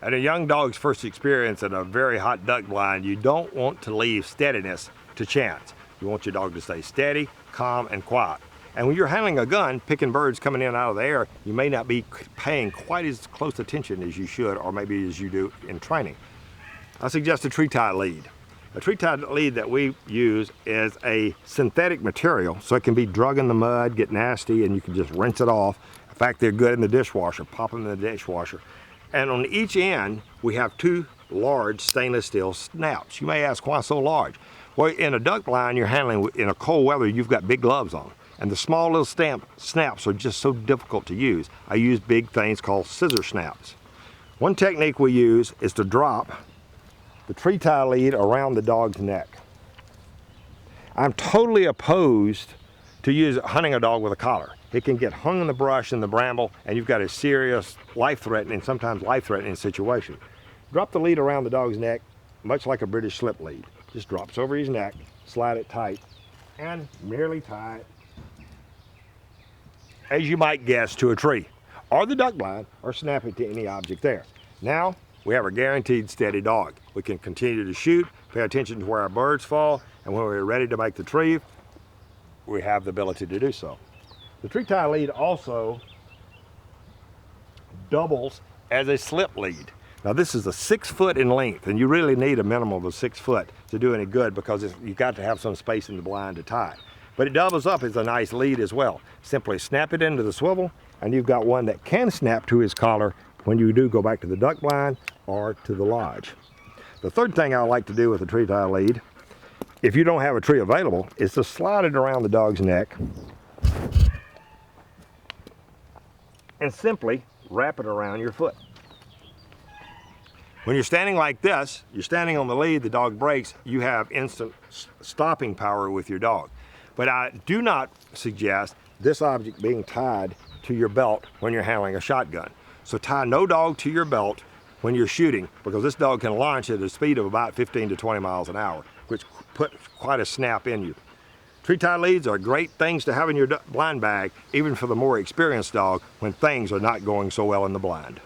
At a young dog's first experience in a very hot duck blind, you don't want to leave steadiness to chance. You want your dog to stay steady, calm, and quiet. And when you're handling a gun, picking birds coming in and out of the air, you may not be paying quite as close attention as you should, or maybe as you do in training. I suggest a tree tie lead. A tree tie lead that we use is a synthetic material, so it can be drug in the mud, get nasty, and you can just rinse it off. In fact, they're good in the dishwasher. Pop them in the dishwasher. And on each end, we have two large stainless steel snaps. You may ask, why so large? Well, in a duck blind, you're handling, in a cold weather, you've got big gloves on. And the small little snaps are just so difficult to use. I use big things called scissor snaps. One technique we use is to drop the tree tie lead around the dog's neck. I'm totally opposed to hunting a dog with a collar. It can get hung in the brush and the bramble, and you've got a serious life-threatening, sometimes life-threatening situation. Drop the lead around the dog's neck, much like a British slip lead. Just drops over his neck, slide it tight, and merely tie it, as you might guess, to a tree, or the duck blind, or snap it to any object there. Now, we have a guaranteed steady dog. We can continue to shoot, pay attention to where our birds fall, and when we're ready to make the retrieve, we have the ability to do so. The tree tie lead also doubles as a slip lead. Now this is a 6 foot in length, and you really need a minimum of 6 foot to do any good, because you've got to have some space in the blind to tie. But it doubles up as a nice lead as well. Simply snap it into the swivel, and you've got one that can snap to his collar when you do go back to the duck blind or to the lodge. The third thing I like to do with a tree tie lead, if you don't have a tree available, is to slide it around the dog's neck and simply wrap it around your foot. When you're standing like this, you're standing on the lead, the dog breaks, you have instant stopping power with your dog. But I do not suggest this object being tied to your belt when you're handling a shotgun. So tie no dog to your belt when you're shooting, because this dog can launch at a speed of about 15 to 20 miles an hour, which puts quite a snap in you. Tree tie leads are great things to have in your blind bag, even for the more experienced dog when things are not going so well in the blind.